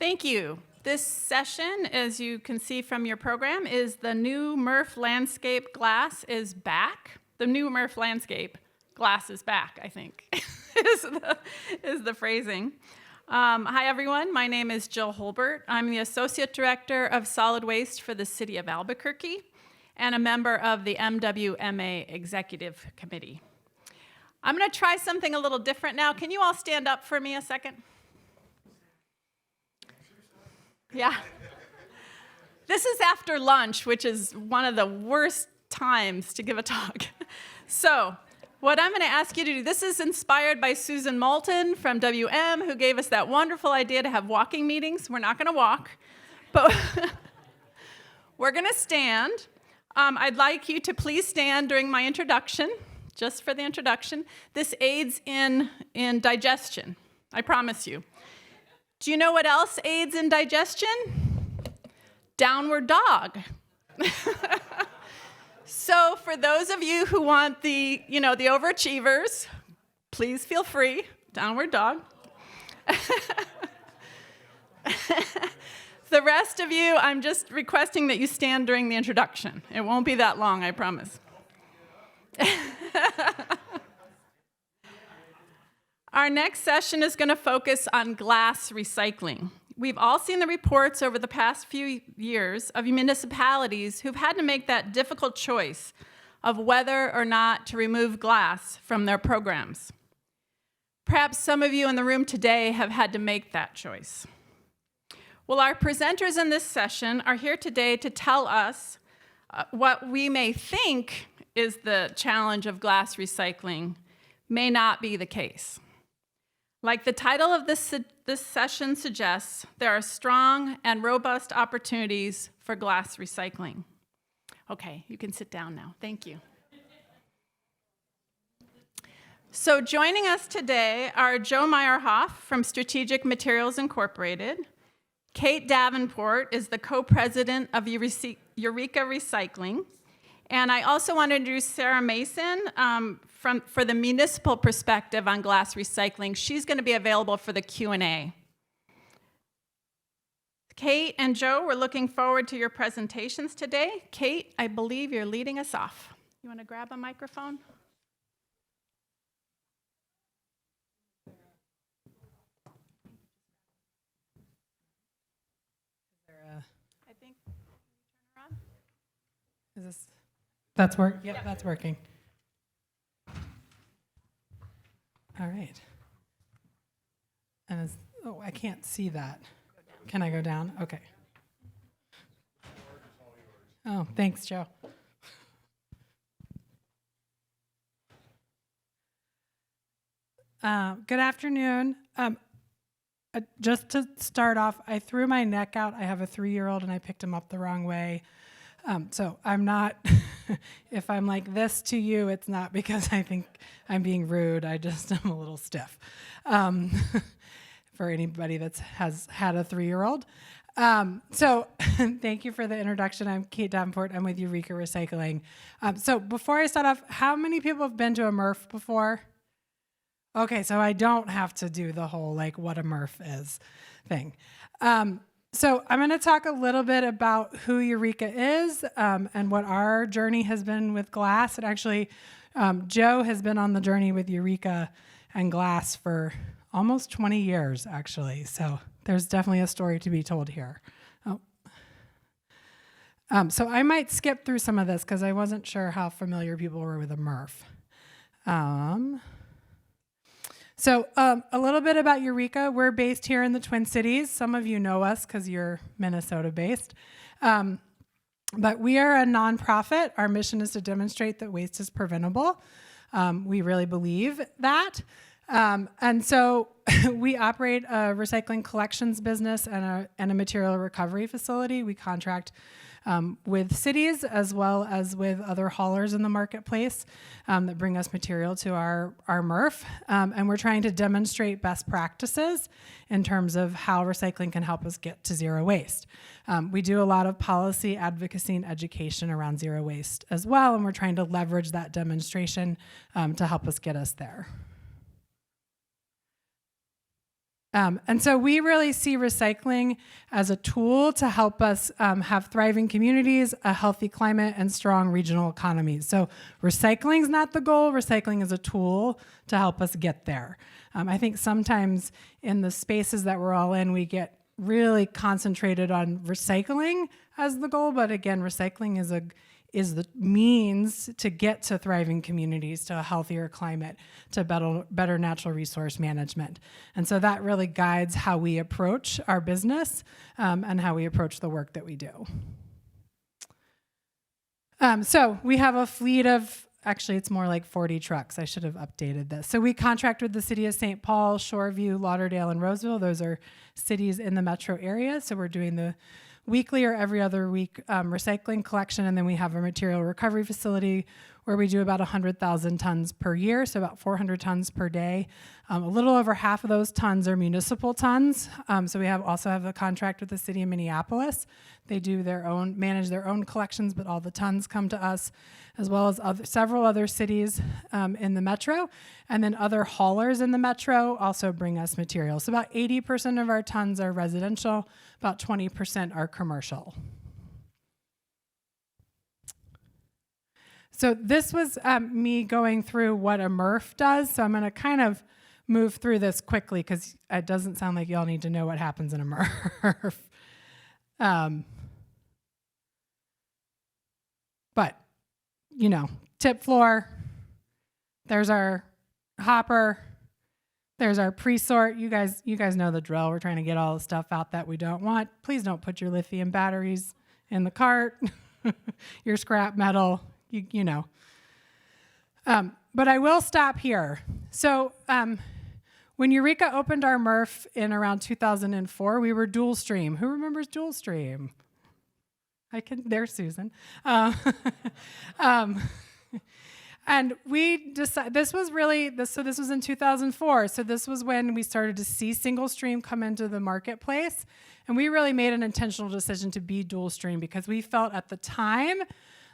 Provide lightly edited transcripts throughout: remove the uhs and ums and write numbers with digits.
Thank you. This session, as you can see from your program, is the new MRF landscape glass is back. The new MRF landscape glass is back, I think, is the phrasing. Hi, everyone. My name is Jill Holbert. I'm the Associate Director of Solid Waste for the City of Albuquerque and a member of the MWMA Executive Committee. I'm going to try something a little different now. Can you all stand up for me a second? Yeah. This is after lunch, which is one of the worst times to give a talk. So, what I'm going to ask you to do, this is inspired by Susan Moulton from WM, who gave us that wonderful idea to have walking meetings. We're not going to walk, but we're going to stand. I'd like you to please stand during my introduction, just for the introduction. This aids in digestion, I promise you. Do you know what else aids in digestion? Downward dog. So for those of you who want the overachievers, please feel free. Downward dog. The rest of you, I'm just requesting that you stand during the introduction. It won't be that long, I promise. Our next session is going to focus on glass recycling. We've all seen the reports over the past few years of municipalities who've had to make that difficult choice of whether or not to remove glass from their programs. Perhaps some of you in the room today have had to make that choice. Well, our presenters in this session are here today to tell us what we may think is the challenge of glass recycling may not be the case. Like the title of this session suggests, there are strong and robust opportunities for glass recycling. Okay, you can sit down now. Thank you. So joining us today are Joe Meyerhoff from Strategic Materials Incorporated. Kate Davenport is the co-president of Eureka Recycling. And I also want to introduce Sarah Mason for the municipal perspective on glass recycling. She's going to be available for the Q&A. Kate and Joe, we're looking forward to your presentations today. Kate, I believe you're leading us off. You want to grab a microphone? I think, turn her on? Is this? That's work. Yep, yeah. That's working. All right. And I can't see that. Can I go down? Okay. Oh, thanks, Joe. Good afternoon. Just to start off, I threw my neck out. I have a 3-year-old, and I picked him up the wrong way. So I'm not, if I'm like this to you, it's not because I think I'm being rude. I just am a little stiff. For anybody that has had a 3-year-old. So thank you for the introduction. I'm Kate Davenport. I'm with Eureka Recycling. So before I start off, how many people have been to a MRF before? Okay, so I don't have to do the whole like what a MRF is thing. So I'm going to talk a little bit about who Eureka is and what our journey has been with glass. And actually, Joe has been on the journey with Eureka and glass for almost 20 years, actually. So there's definitely a story to be told here. So I might skip through some of this because I wasn't sure how familiar people were with a MRF. So a little bit about Eureka. We're based here in the Twin Cities. Some of you know us because you're Minnesota-based. But we are a nonprofit. Our mission is to demonstrate that waste is preventable. We really believe that. And so we operate a recycling collections business and a material recovery facility. We contract with cities as well as with other haulers in the marketplace that bring us material to our MRF. And we're trying to demonstrate best practices in terms of how recycling can help us get to zero waste. We do a lot of policy advocacy and education around zero waste as well, and we're trying to leverage that demonstration to help us get us there. And so we really see recycling as a tool to help us have thriving communities, a healthy climate, and strong regional economies. So recycling is not the goal. Recycling is a tool to help us get there. I think sometimes in the spaces that we're all in, we get really concentrated on recycling as the goal. But again, recycling is the means to get to thriving communities, to a healthier climate, to better natural resource management. And so that really guides how we approach our business and how we approach the work that we do. So we have a fleet of, actually it's more like 40 trucks. I should have updated this. So we contract with the city of St. Paul, Shoreview, Lauderdale, and Roseville. Those are cities in the metro area. So we're doing the weekly or every other week recycling collection, and then we have a material recovery facility where we do about 100,000 tons per year, so about 400 tons per day. A little over half of those tons are municipal tons. So we also have a contract with the city of Minneapolis. They do manage their own collections, but all the tons come to us, as well as several other cities in the metro. And then other haulers in the metro also bring us material. So about 80% of our tons are residential, about 20% are commercial. So this was me going through what a MRF does. So I'm going to kind of move through this quickly because it doesn't sound like y'all need to know what happens in a MRF. But, tip floor, there's our hopper, there's our pre-sort. You guys know the drill. We're trying to get all the stuff out that we don't want. Please don't put your lithium batteries in the cart, your scrap metal, you know. But I will stop here. So when Eureka opened our MRF in around 2004, we were dual stream. Who remembers dual stream? There's Susan. And we decided, this was in 2004. So this was when we started to see single stream come into the marketplace. And we really made an intentional decision to be dual stream because we felt at the time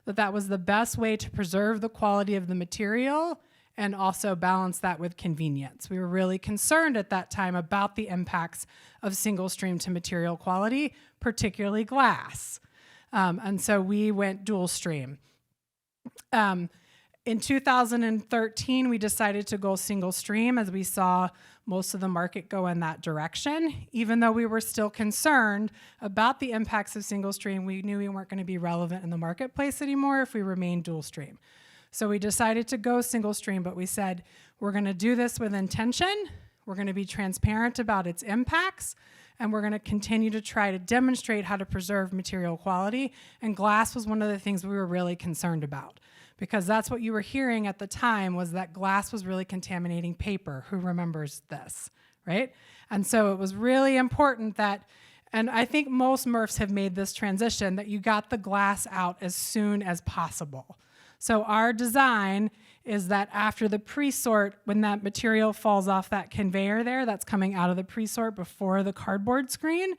that was the best way to preserve the quality of the material and also balance that with convenience. We were really concerned at that time about the impacts of single stream to material quality, particularly glass. And so we went dual stream. In 2013, we decided to go single stream as we saw most of the market go in that direction. Even though we were still concerned about the impacts of single stream, we knew we weren't going to be relevant in the marketplace anymore if we remained dual stream. So we decided to go single stream, but we said, we're going to do this with intention. We're going to be transparent about its impacts, and we're going to continue to try to demonstrate how to preserve material quality. And glass was one of the things we were really concerned about, because that's what you were hearing at the time, was that glass was really contaminating paper. Who remembers this, right? And so it was really important that, and I think most MRFs have made this transition, that you got the glass out as soon as possible. So our design is that after the pre-sort, when that material falls off that conveyor there that's coming out of the pre-sort before the cardboard screen,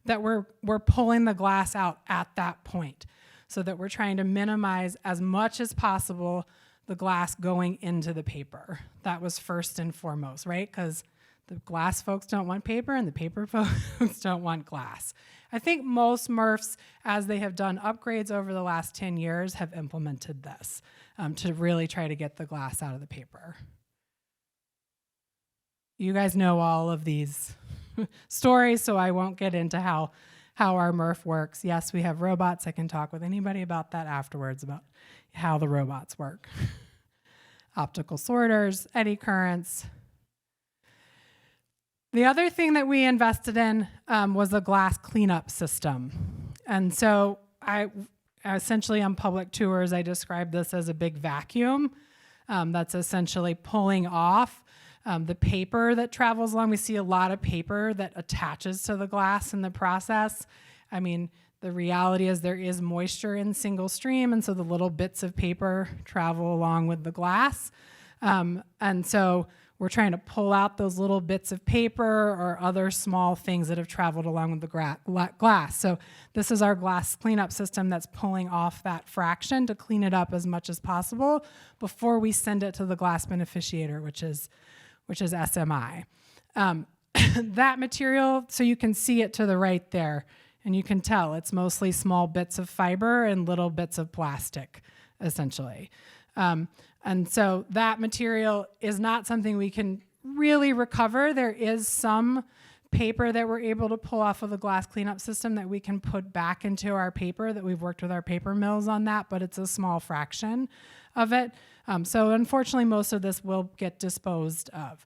that we're pulling the glass out at that point, so that we're trying to minimize as much as possible the glass going into the paper. That was first and foremost, right? Because the glass folks don't want paper and the paper folks don't want glass. I think most MRFs, as they have done upgrades over the last 10 years, have implemented this to really try to get the glass out of the paper. You guys know all of these stories, so I won't get into how our MRF works. Yes, we have robots. I can talk with anybody about that afterwards, about how the robots work. Optical sorters, eddy currents. The other thing that we invested in was a glass cleanup system. And so essentially on public tours, I describe this as a big vacuum that's essentially pulling off the paper that travels along. We see a lot of paper that attaches to the glass in the process. I mean, the reality is there is moisture in single stream, and so the little bits of paper travel along with the glass. And so we're trying to pull out those little bits of paper or other small things that have traveled along with the glass. So this is our glass cleanup system that's pulling off that fraction to clean it up as much as possible before we send it to the glass beneficiator, which is SMI. that material, so you can see it to the right there, and you can tell it's mostly small bits of fiber and little bits of plastic, essentially. And so that material is not something we can really recover. There is some paper that we're able to pull off of the glass cleanup system that we can put back into our paper, that we've worked with our paper mills on that, but it's a small fraction of it. So unfortunately, most of this will get disposed of.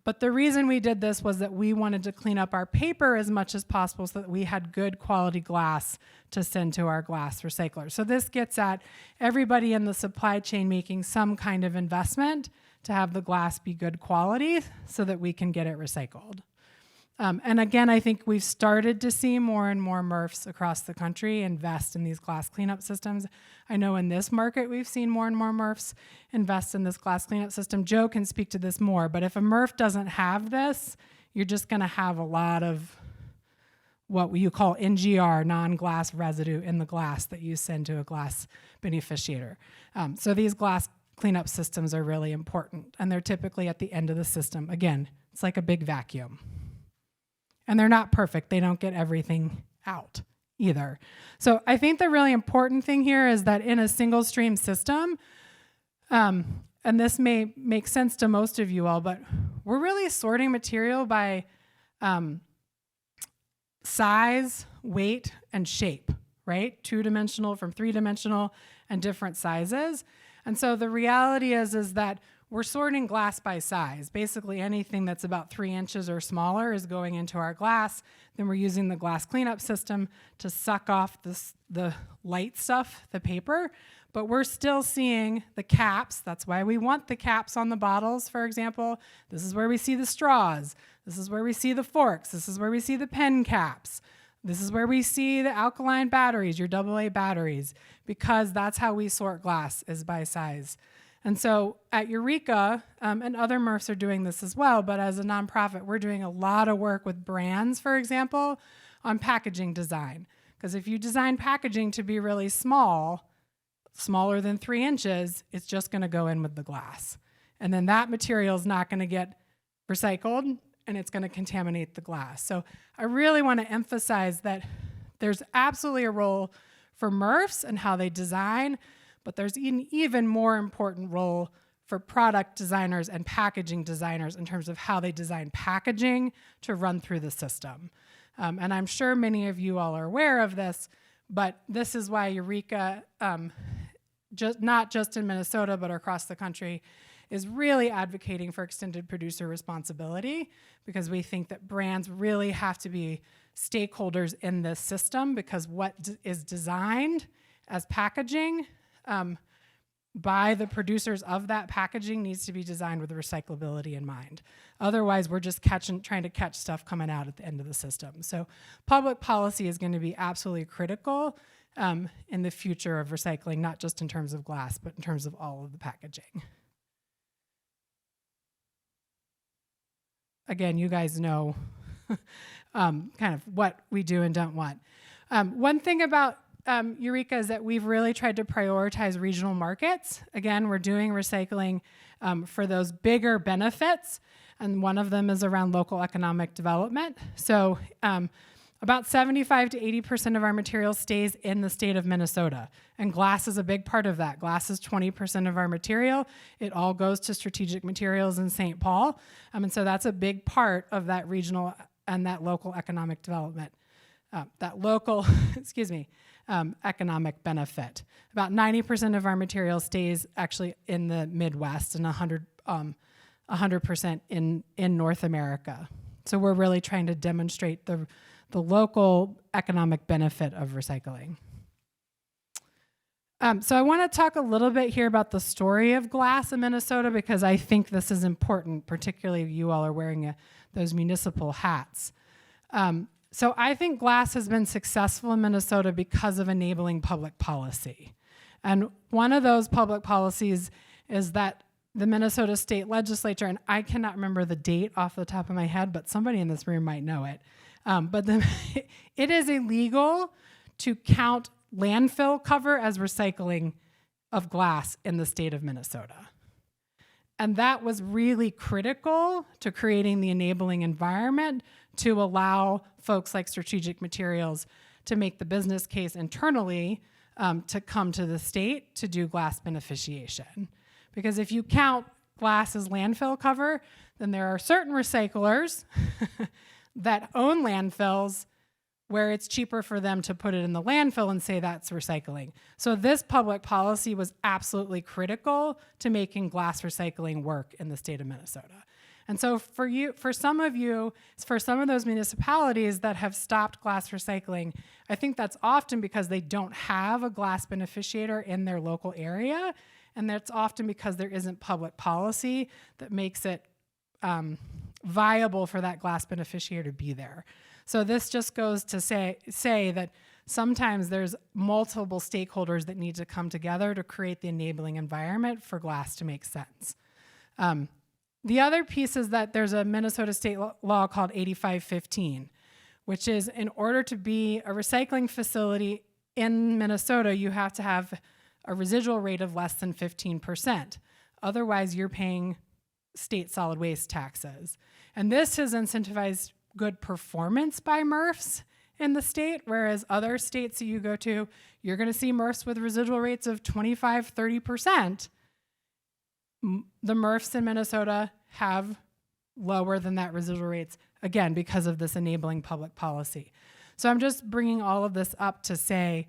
But the reason we did this was that we wanted to clean up our paper as much as possible so that we had good quality glass to send to our glass recycler. So this gets at everybody in the supply chain making some kind of investment to have the glass be good quality so that we can get it recycled. And again, I think we've started to see more and more MRFs across the country invest in these glass cleanup systems. I know in this market, we've seen more and more MRFs invest in this glass cleanup system. Joe can speak to this more, but if a MRF doesn't have this, you're just gonna have a lot of what you call NGR, non-glass residue in the glass that you send to a glass beneficiator. So these glass cleanup systems are really important, and they're typically at the end of the system. Again, it's like a big vacuum. And they're not perfect. They don't get everything out either. So I think the really important thing here is that in a single stream system, and this may make sense to most of you all, but we're really sorting material by size, weight, and shape, right? 2-dimensional from 3-dimensional and different sizes. And so the reality is that we're sorting glass by size. Basically anything that's about 3 inches or smaller is going into our glass. Then we're using the glass cleanup system to suck off the light stuff, the paper, but we're still seeing the caps. That's why we want the caps on the bottles, for example. This is where we see the straws. This is where we see the forks. This is where we see the pen caps. This is where we see the alkaline batteries, your AA batteries, because that's how we sort glass, is by size. And so at Eureka, and other MRFs are doing this as well, but as a nonprofit, we're doing a lot of work with brands, for example, on packaging design. Because if you design packaging to be really small, smaller than 3 inches, it's just gonna go in with the glass. And then that material is not gonna get recycled, and it's gonna contaminate the glass. So I really wanna emphasize that there's absolutely a role for MRFs and how they design, but there's an even more important role for product designers and packaging designers in terms of how they design packaging to run through the system. And I'm sure many of you all are aware of this, but this is why Eureka, not just in Minnesota, but across the country, is really advocating for extended producer responsibility, because we think that brands really have to be stakeholders in this system, because what is designed as packaging by the producers of that packaging needs to be designed with recyclability in mind. Otherwise, we're just trying to catch stuff coming out at the end of the system. So public policy is going to be absolutely critical in the future of recycling, not just in terms of glass, but in terms of all of the packaging. Again, you guys know kind of what we do and don't want. One thing about Eureka is that we've really tried to prioritize regional markets. Again, we're doing recycling for those bigger benefits, and one of them is around local economic development. So about 75 to 80% of our material stays in the state of Minnesota, and glass is a big part of that. Glass is 20% of our material. It all goes to strategic materials in St. Paul, and so that's a big part of that regional and that local economic development. That local, economic benefit. About 90% of our material stays actually in the Midwest, and 100% in North America. So we're really trying to demonstrate the local economic benefit of recycling. So I want to talk a little bit here about the story of glass in Minnesota, because I think this is important, particularly if you all are wearing those municipal hats. So I think glass has been successful in Minnesota because of enabling public policy. And one of those public policies is that the Minnesota State Legislature, and I cannot remember the date off the top of my head, but somebody in this room might know it. It is illegal to count landfill cover as recycling of glass in the state of Minnesota. And that was really critical to creating the enabling environment to allow folks like Strategic Materials to make the business case internally to come to the state to do glass beneficiation. Because if you count glass as landfill cover, then there are certain recyclers that own landfills where it's cheaper for them to put it in the landfill and say that's recycling. So this public policy was absolutely critical to making glass recycling work in the state of Minnesota. And so for some of those municipalities that have stopped glass recycling, I think that's often because they don't have a glass beneficiator in their local area, and that's often because there isn't public policy that makes it viable for that glass beneficiator to be there. So this just goes to say that sometimes there's multiple stakeholders that need to come together to create the enabling environment for glass to make sense. The other piece is that there's a Minnesota state law called 8515, which is in order to be a recycling facility in Minnesota, you have to have a residual rate of less than 15%. Otherwise, you're paying state solid waste taxes. And this has incentivized good performance by MRFs in the state, whereas other states that you go to, you're going to see MRFs with residual rates of 25, 30%. The MRFs in Minnesota have lower than that residual rates, again, because of this enabling public policy. So I'm just bringing all of this up to say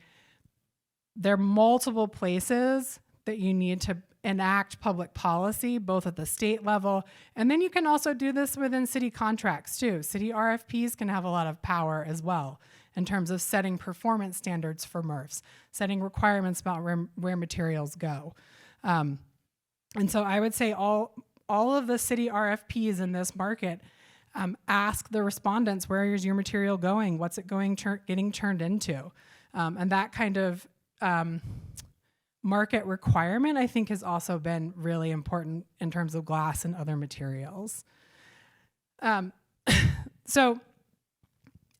there are multiple places that you need to enact public policy, both at the state level, and then you can also do this within city contracts too. City RFPs can have a lot of power as well in terms of setting performance standards for MRFs, setting requirements about where materials go. And so I would say all of the city RFPs in this market ask the respondents, where is your material going? What's it getting turned into? And that kind of market requirement, I think, has also been really important in terms of glass and other materials. So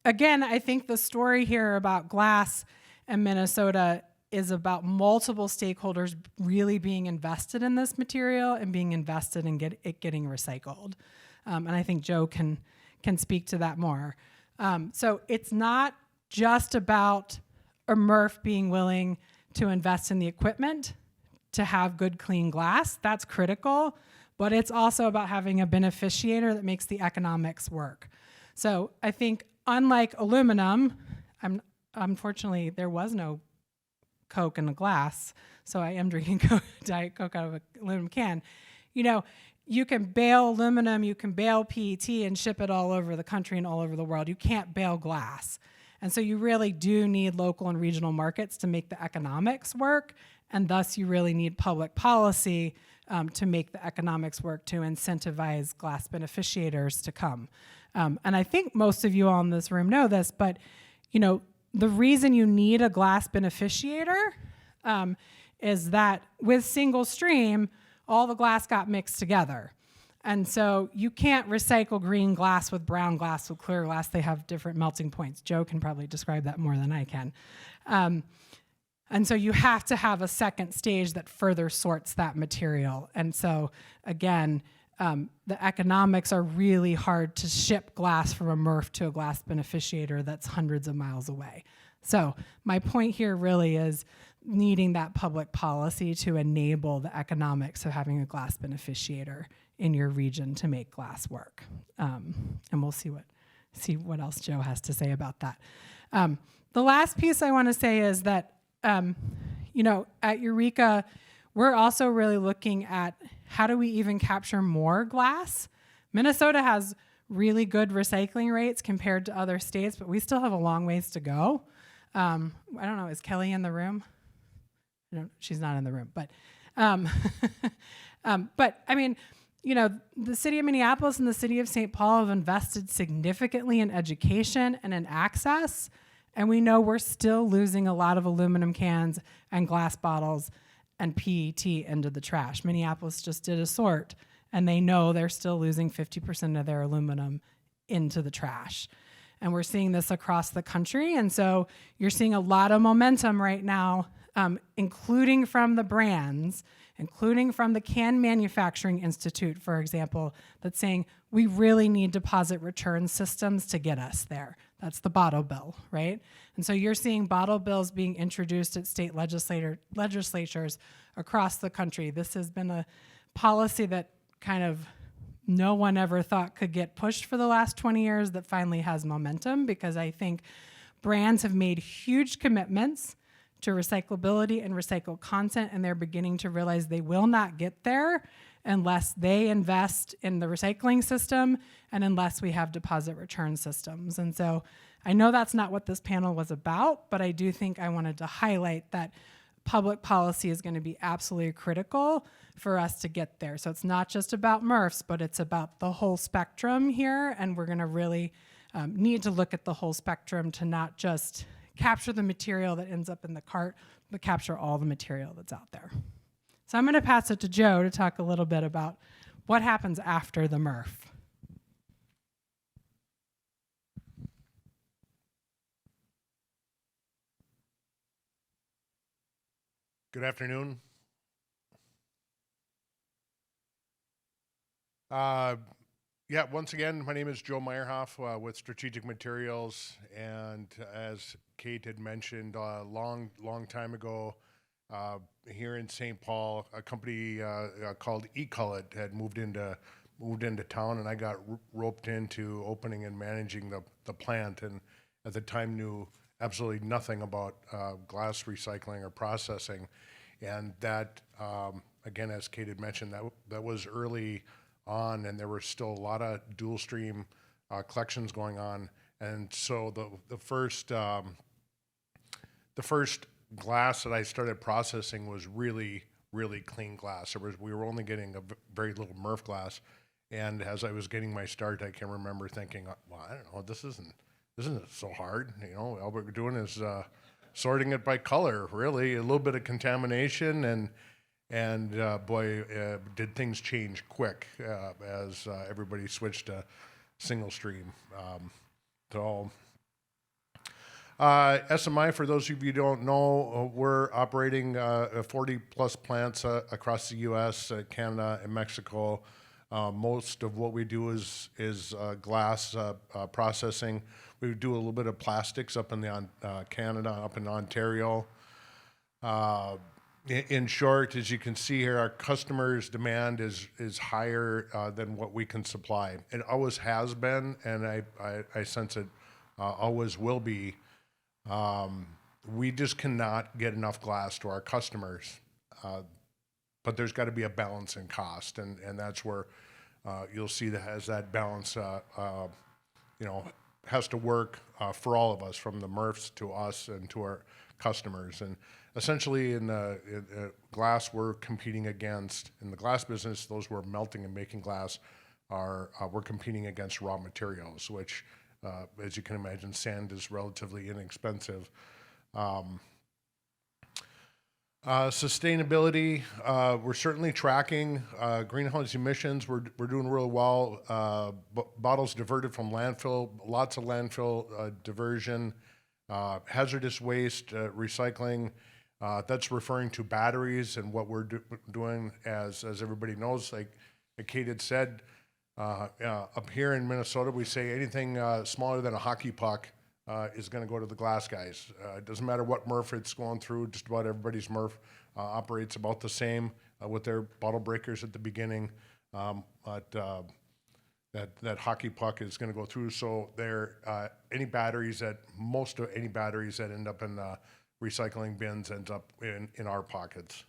again, I think the story here about glass and Minnesota is about multiple stakeholders really being invested in this material and being invested in it getting recycled. And I think Joe can speak to that more. So it's not just about a MRF being willing to invest in the equipment to have good, clean glass. That's critical, but it's also about having a beneficiator that makes the economics work. So I think unlike aluminum, unfortunately, there was no Coke in a glass, so I am drinking Diet Coke out of an aluminum can. You know, you can bale aluminum, you can bale PET and ship it all over the country and all over the world. You can't bale glass. And so you really do need local and regional markets to make the economics work, and thus you really need public policy to make the economics work to incentivize glass beneficiators to come. And I think most of you all in this room know this, but you know, the reason you need a glass beneficiator is that with single stream, all the glass got mixed together. And so you can't recycle green glass with brown glass with clear glass. They have different melting points. Joe can probably describe that more than I can. And so you have to have a second stage that further sorts that material. And so again, the economics are really hard to ship glass from a MRF to a glass beneficiator that's hundreds of miles away. So my point here really is needing that public policy to enable the economics of having a glass beneficiator in your region to make glass work. And we'll see what else Joe has to say about that. The last piece I want to say is that, you know, at Eureka, we're also really looking at how do we even capture more glass? Minnesota has really good recycling rates compared to other states, but we still have a long ways to go. I don't know, is Kelly in the room? No, she's not in the room, but I mean, you know, the city of Minneapolis and the city of St. Paul have invested significantly in education and in access, and we know we're still losing a lot of aluminum cans and glass bottles and PET into the trash. Minneapolis just did a sort, and they know they're still losing 50% of their aluminum into the trash. And we're seeing this across the country, and so you're seeing a lot of momentum right now, including from the brands, including from the Can Manufacturing Institute, for example, that's saying we really need deposit return systems to get us there. That's the bottle bill, right? And so you're seeing bottle bills being introduced at state legislatures across the country. This has been a policy that kind of no one ever thought could get pushed for the last 20 years that finally has momentum, because I think brands have made huge commitments to recyclability and recycled content, and they're beginning to realize they will not get there unless they invest in the recycling system and unless we have deposit return systems. And so I know that's not what this panel was about, but I do think I wanted to highlight that public policy is going to be absolutely critical for us to get there. So it's not just about MRFs, but it's about the whole spectrum here, and we're going to really need to look at the whole spectrum to not just capture the material that ends up in the cart, but capture all the material that's out there. So I'm going to pass it to Joe to talk a little bit about what happens after the MRF. Good afternoon. Once again, my name is Joe Meyerhoff with Strategic Materials, and as Kate had mentioned, a long time ago, here in St. Paul, a company called E-Cullet had moved into town, and I got roped into opening and managing the plant, and at the time knew absolutely nothing about glass recycling or processing. And that, again, as Kate had mentioned, that was early on, and there were still a lot of dual stream collections going on. And so the first glass that I started processing was really clean glass. We were only getting a very little MRF glass. And as I was getting my start, I can remember thinking, well, I don't know, this isn't so hard. You know, all we're doing is sorting it by color, really. A little bit of contamination, and did things change quick as everybody switched to single stream. SMI, for those of you who don't know, we're operating 40 plus plants across the U.S., Canada, and Mexico. Most of what we do is glass processing. We do a little bit of plastics up in Canada, up in Ontario. In short, as you can see here, our customers' demand is higher than what we can supply. It always has been, and I sense it always will be. We just cannot get enough glass to our customers, but there's got to be a balance in cost, and that's where you'll see that as that balance, has to work for all of us, from the MRFs to us and to our customers. And essentially, in glass, we're competing against, in the glass business, those who are melting and making glass we're competing against raw materials, which, as you can imagine, sand is relatively inexpensive. Sustainability, we're certainly tracking greenhouse emissions. We're doing real well. Bottles diverted from landfill, lots of landfill diversion. Hazardous waste recycling, that's referring to batteries, and what we're doing, as everybody knows, like Kate had said, up here in Minnesota, we say anything smaller than a hockey puck is going to go to the glass guys. It doesn't matter what MRF it's going through. Just about everybody's MRF operates about the same with their bottle breakers at the beginning. But that hockey puck is going to go through. So most of any batteries that end up in recycling bins ends up in our pockets.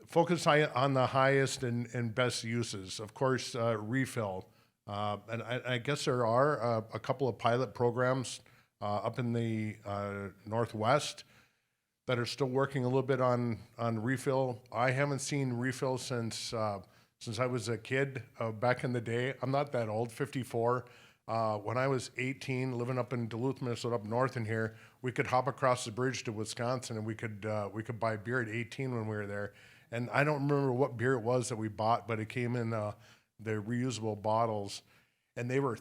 Focus on the highest and best uses. Of course, refill. And I guess there are a couple of pilot programs up in the Northwest that are still working a little bit on refill. I haven't seen refill since I was a kid back in the day. I'm not that old, 54. When I was 18, living up in Duluth, Minnesota, up north in here, we could hop across the bridge to Wisconsin, and we could buy beer at 18 when we were there. And I don't remember what beer it was that we bought, but it came in the reusable bottles, and they were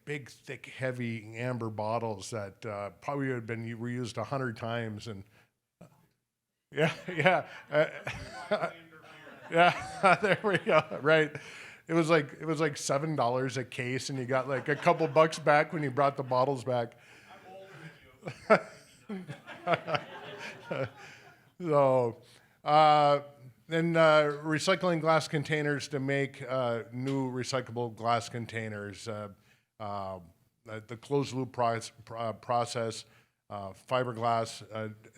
big, thick, heavy amber bottles that probably had been reused 100 times. And Yeah, yeah. Yeah, there we go. Right. It was like $7 a case, and you got like a couple bucks back when you brought the bottles back. So, then recycling glass containers to make new recyclable glass containers. The closed loop process, fiberglass,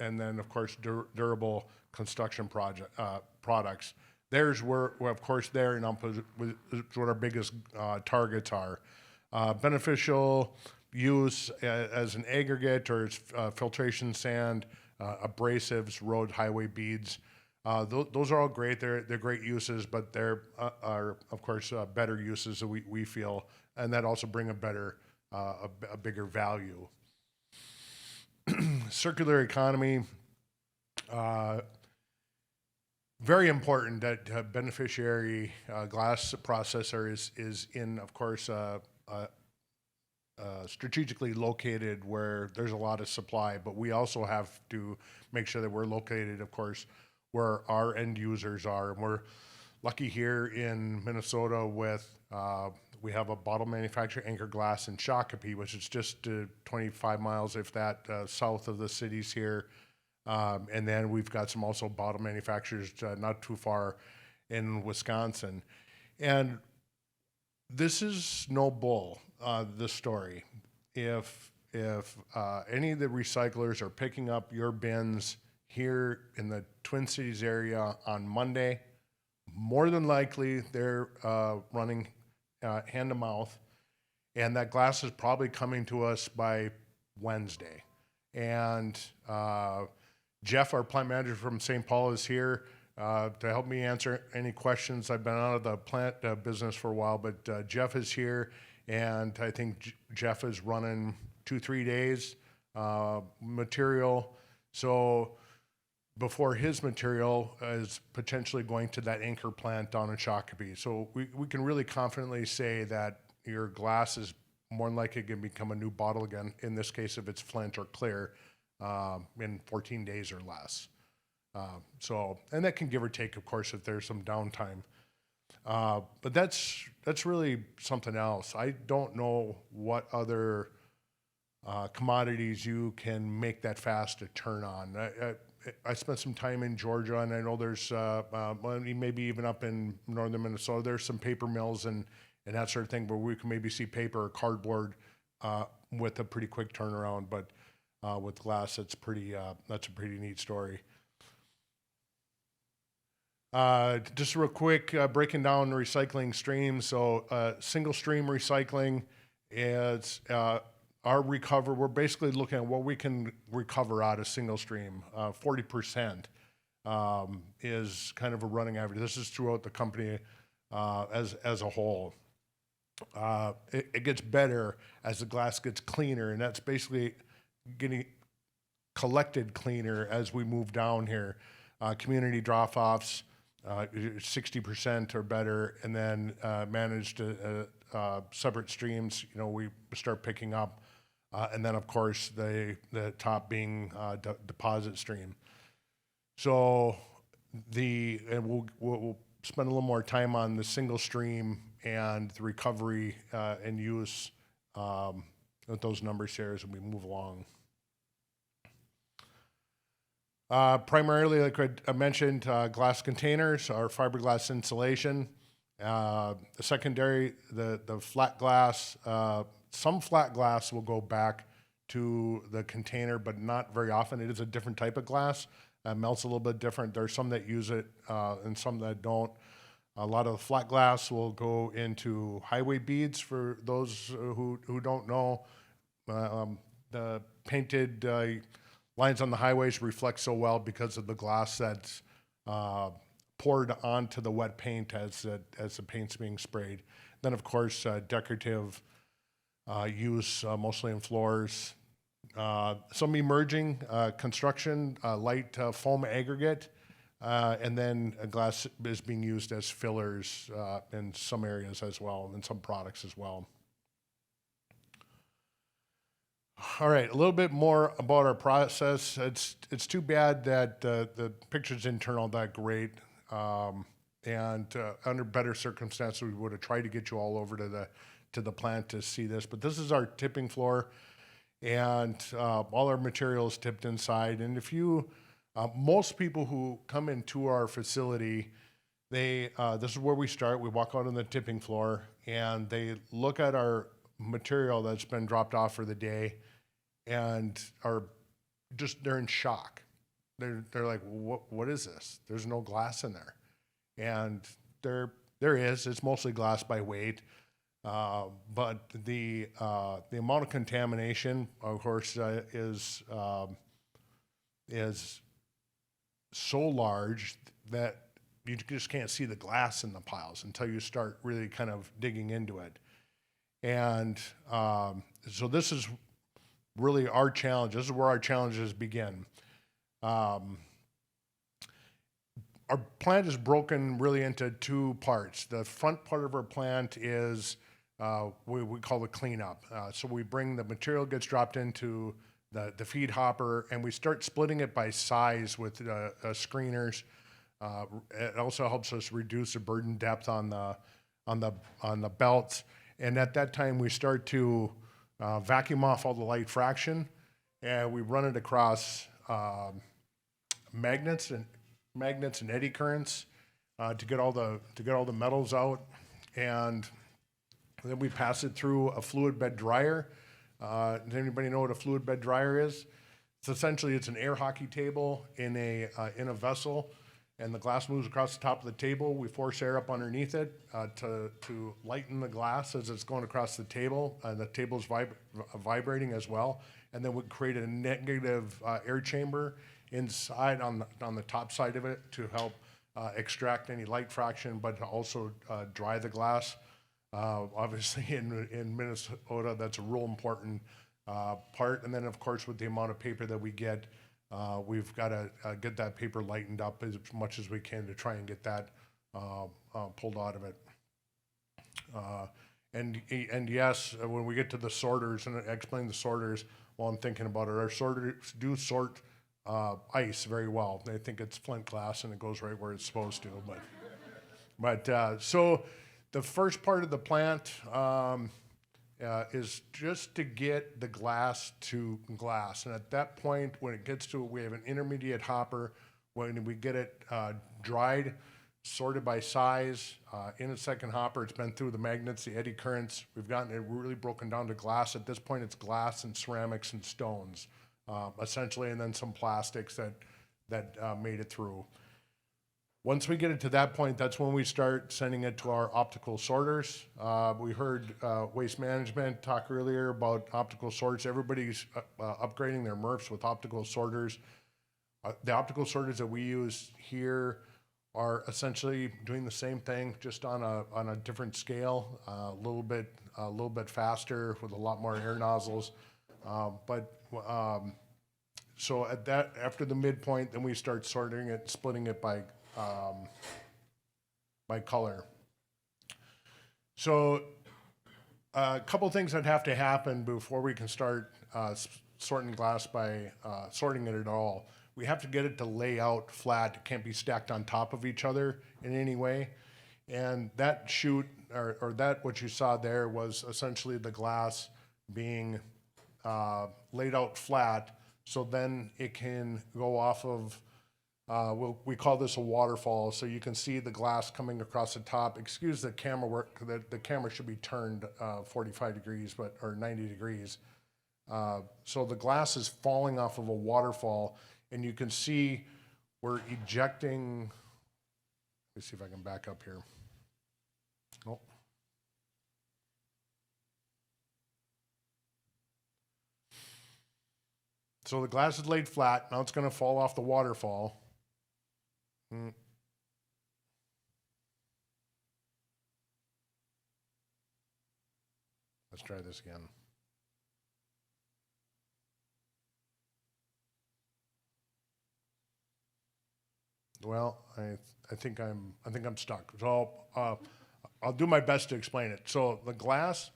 and then of course durable construction products. There's where of course there, what our biggest targets are. Beneficial use as an aggregate or as filtration sand, abrasives, road highway beads. Those are all great. They're great uses, but there are of course better uses that we feel, and that also bring a bigger value. Circular economy. Very important that beneficiary glass processor is in, of course, strategically located where there's a lot of supply, but we also have to make sure that we're located, of course, where our end users are. And we're lucky here in Minnesota with, we have a bottle manufacturer, Anchor Glass in Shakopee, which is just 25 miles, if that, south of the cities here. And then we've got some also bottle manufacturers not too far in Wisconsin. And this is no bull, this story. If any of the recyclers are picking up your bins here in the Twin Cities area on Monday, more than likely they're running hand to mouth, and that glass is probably coming to us by Wednesday. And Jeff, our plant manager from St. Paul, is here to help me answer any questions. I've been out of the plant business for a while, but Jeff is here, and I think Jeff is running 2-3 days material. So before his material is potentially going to that Anchor plant down in Shakopee. So we can really confidently say that your glass is more than likely going to become a new bottle again, in this case if it's Flint or clear, in 14 days or less. So, and that can give or take, of course, if there's some downtime. But that's really something else. I don't know what other commodities you can make that fast to turn on. I spent some time in Georgia, and I know there's maybe even up in northern Minnesota, there's some paper mills and that sort of thing where we can maybe see paper or cardboard with a pretty quick turnaround. But with glass, that's a pretty neat story. Just real quick, breaking down the recycling streams. So single stream recycling is we're basically looking at what we can recover out of single stream. 40% is kind of a running average. This is throughout the company as a whole. It gets better as the glass gets cleaner, and that's basically getting collected cleaner as we move down here. Community drop-offs, 60% or better, and then managed separate streams, we start picking up. And then, of course, the top being deposit stream. So we'll spend a little more time on the single stream and the recovery and use with those numbers here as we move along. Primarily, like I mentioned, glass containers or fiberglass insulation. The secondary, the flat glass. Some flat glass will go back to the container, but not very often. It is a different type of glass. Melts a little bit different. There's some that use it and some that don't. A lot of the flat glass will go into highway beads for those who don't know. The painted lines on the highways reflect so well because of the glass that's poured onto the wet paint as the paint's being sprayed. Then, of course, decorative use, mostly in floors. Some emerging construction, light foam aggregate, and then glass is being used as fillers in some areas as well, and some products as well. All right, a little bit more about our process. It's too bad that the pictures didn't turn out that great. And under better circumstances, we would have tried to get you all over to the plant to see this. But this is our tipping floor, and all our material is tipped inside. And if you, most people who come into our facility, they this is where we start. We walk out on the tipping floor, and they look at our material that's been dropped off for the day, and they're in shock. They're like, what is this? There's no glass in there. And there is. It's mostly glass by weight, but the amount of contamination, of course, is so large that you just can't see the glass in the piles until you start really kind of digging into it. And so this is really our challenge. This is where our challenges begin. Our plant is broken really into two parts. The front part of our plant is we call the cleanup. So we bring the material, gets dropped into the feed hopper, and we start splitting it by size with screeners. It also helps us reduce the burden depth on the belts. And at that time, we start to vacuum off all the light fraction, and we run it across magnets and eddy currents to get all the metals out, and then we pass it through a fluid bed dryer. Does anybody know what a fluid bed dryer is? It's an air hockey table in a vessel, and the glass moves across the top of the table. We force air up underneath it to lighten the glass as it's going across the table. The table's vibrating as well, and then we create a negative air chamber inside on the top side of it to help extract any light fraction, but to also dry the glass. Obviously, in Minnesota, that's a real important part. And then, of course, with the amount of paper that we get, we've got to get that paper lightened up as much as we can to try and get that pulled out of it. And yes, when we get to the sorters, and I explain the sorters while I'm thinking about it, our sorters do sort ice very well. They think it's flint glass and it goes right where it's supposed to. But so the first part of the plant is just to get the glass to glass. And at that point, when it gets to it, we have an intermediate hopper. When we get it dried, sorted by size, in a second hopper, it's been through the magnets, the eddy currents. We've gotten it really broken down to glass. At this point, it's glass and ceramics and stones, essentially, and then some plastics that made it through. Once we get it to that point, that's when we start sending it to our optical sorters. We heard Waste Management talk earlier about optical sorters. Everybody's upgrading their MRFs with optical sorters. The optical sorters that we use here are essentially doing the same thing, just on a different scale, a little bit faster with a lot more air nozzles. So at that, after the midpoint, then we start sorting it, splitting it by color. So a couple things that have to happen before we can start sorting glass by sorting it at all. We have to get it to lay out flat. It can't be stacked on top of each other in any way. And that chute, or that what you saw there, was essentially the glass being laid out flat, so then it can go off of we call this a waterfall, so you can see the glass coming across the top. Excuse the camera work, the camera should be turned 45 degrees, or 90 degrees. So the glass is falling off of a waterfall, and you can see we're ejecting. Let me see if I can back up here. Nope. So the glass is laid flat. Now it's going to fall off the waterfall. Let's try this again. Well, I think I'm stuck. So I'll do my best to explain it. So the glass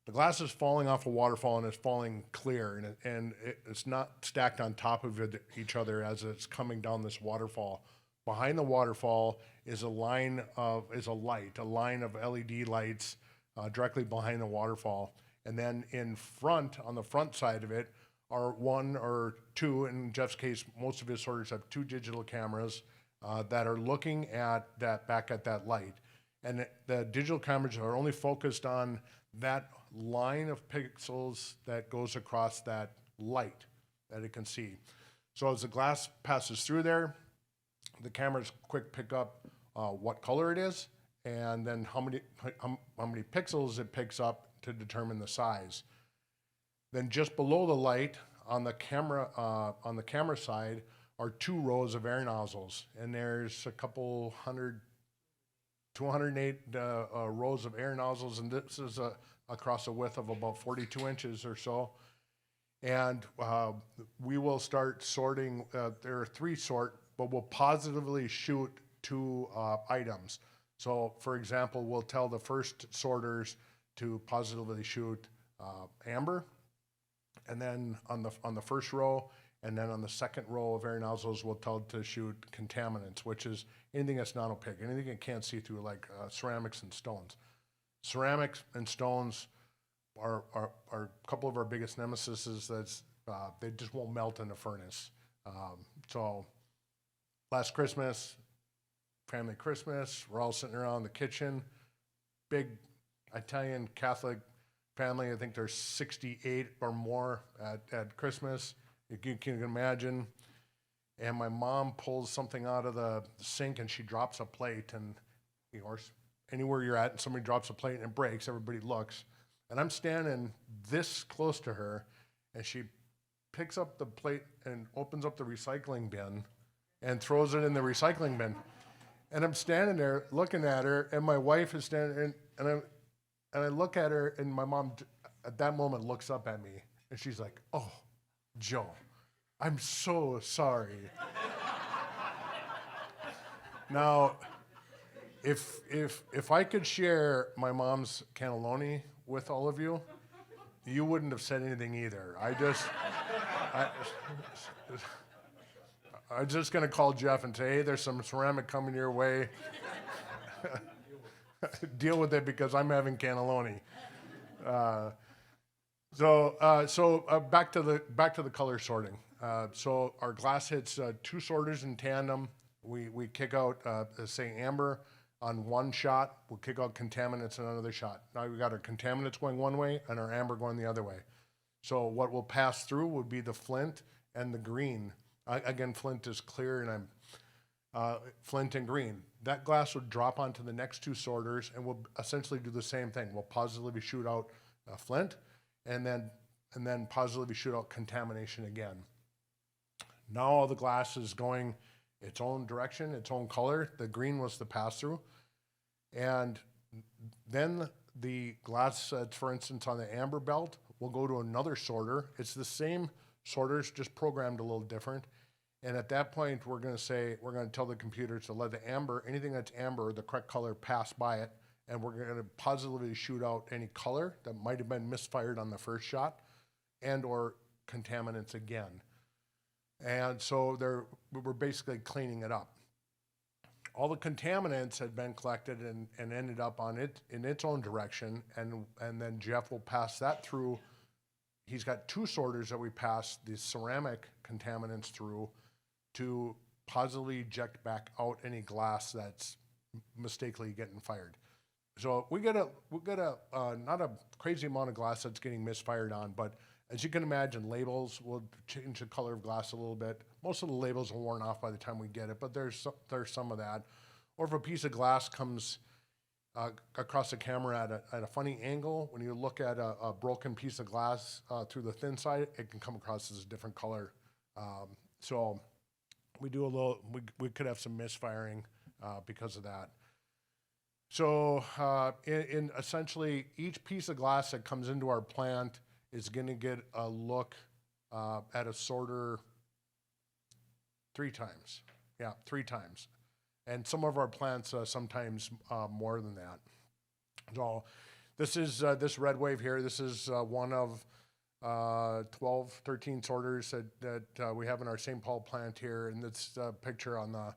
the glass is falling off a waterfall and it's falling clear, and it's not stacked on top of each other as it's coming down this waterfall. Behind the waterfall is a line of LED lights directly behind the waterfall, and then in front, on the front side of it, are one or two, in Jeff's case, most of his sorters have 2 digital cameras that are looking at back at that light. And the digital cameras are only focused on that line of pixels that goes across that light that it can see. So as the glass passes through there, the cameras quick pick up what color it is, and then how many pixels it picks up to determine the size. Then just below the light on the camera side are 2 rows of air nozzles, and there's a couple 208 rows of air nozzles, and this is across a width of about 42 inches or so. And we will start sorting. There are 3 sort, but we'll positively shoot 2 items. So, for example, we'll tell the first sorters to positively shoot amber, and then on the first row, and then on the second row of air nozzles, we'll tell it to shoot contaminants, which is anything that's not opaque, anything you can't see through, like ceramics and stones. Ceramics and stones are a couple of our biggest nemesis. That's they just won't melt in the furnace. So last Christmas, family Christmas, we're all sitting around the kitchen, big Italian Catholic family. I think there's 68 or more at Christmas. You can imagine. And my mom pulls something out of the sink and she drops a plate, and of course, anywhere you're at and somebody drops a plate and it breaks, everybody looks. And I'm standing this close to her, and she picks up the plate and opens up the recycling bin and throws it in the recycling bin. And I'm standing there looking at her, and my wife is standing, and I look at her, and my mom at that moment looks up at me, and she's like, "Oh, Joe, I'm so sorry." Now, if I could share my mom's cannelloni with all of you, you wouldn't have said anything either. I'm just going to call Jeff and say, "Hey, there's some ceramic coming your way. Deal with it because I'm having cannelloni." So back to the color sorting. So our glass hits 2 sorters in tandem. We kick out, say, amber on one shot. We'll kick out contaminants in another shot. Now we got our contaminants going one way and our amber going the other way. So what will pass through would be the flint and the green. Again, flint is clear, and I'm flint and green. That glass would drop onto the next 2 sorters, and we'll essentially do the same thing. We'll positively shoot out flint, and then positively shoot out contamination again. Now all the glass is going its own direction, its own color. The green was the pass-through. And then the glass, for instance, on the amber belt, will go to another sorter. It's the same sorters, just programmed a little different. And at that point, we're going to tell the computer to let the amber, anything that's amber, the correct color, pass by it. And we're going to positively shoot out any color that might have been misfired on the first shot, and or contaminants again. And so we're basically cleaning it up. All the contaminants had been collected and ended up in its own direction, and then Jeff will pass that through. He's got 2 sorters that we pass the ceramic contaminants through to positively eject back out any glass that's mistakenly getting fired. So we get a not a crazy amount of glass that's getting misfired on, but as you can imagine, labels will change the color of glass a little bit. Most of the labels are worn off by the time we get it, but there's some of that. Or if a piece of glass comes across the camera at a funny angle, when you look at a broken piece of glass through the thin side, it can come across as a different color. So we do we could have some misfiring because of that. So in essentially each piece of glass that comes into our plant is going to get a look at a sorter 3 times. Yeah, 3 times. And some of our plants sometimes more than that. So This is this red wave here. This is one of 12, 13 sorters that we have in our St. Paul plant here. And this picture on the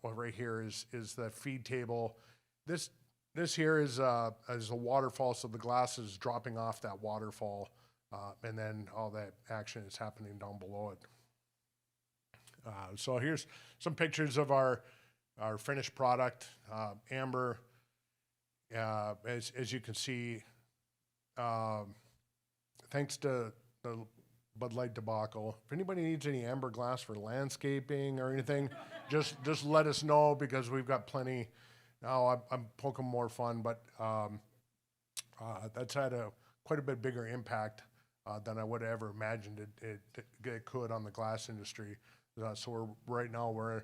well, right here is the feed table. This here is a waterfall, so the glass is dropping off that waterfall, and then all that action is happening down below it. So here's some pictures of our finished product, amber. As you can see, thanks to the Bud Light debacle, if anybody needs any amber glass for landscaping or anything, just let us know, because we've got plenty. Now I'm poking more fun, but that's had quite a bit bigger impact than I would have ever imagined it could on the glass industry. So right now we're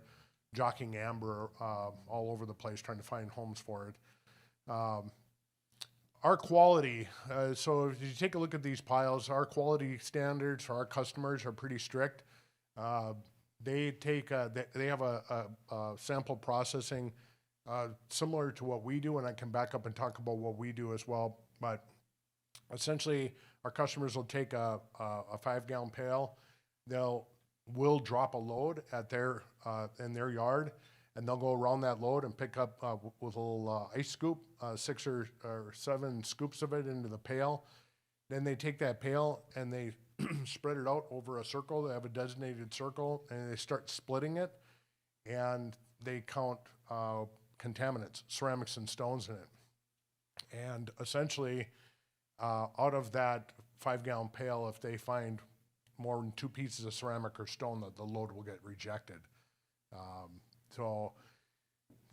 jockeying amber all over the place, trying to find homes for it. Our quality, so if you take a look at these piles, our quality standards for our customers are pretty strict. They have a sample processing similar to what we do, and I can back up and talk about what we do as well. But essentially, our customers will take a 5-gallon pail. We'll drop a load at in their yard, and they'll go around that load and pick up with a little ice scoop, 6 or 7 scoops of it into the pail. Then they take that pail and they spread it out over a circle. They have a designated circle, and they start splitting it, and they count contaminants, ceramics and stones in it. And essentially, out of that 5-gallon pail, if they find more than 2 pieces of ceramic or stone, the load will get rejected.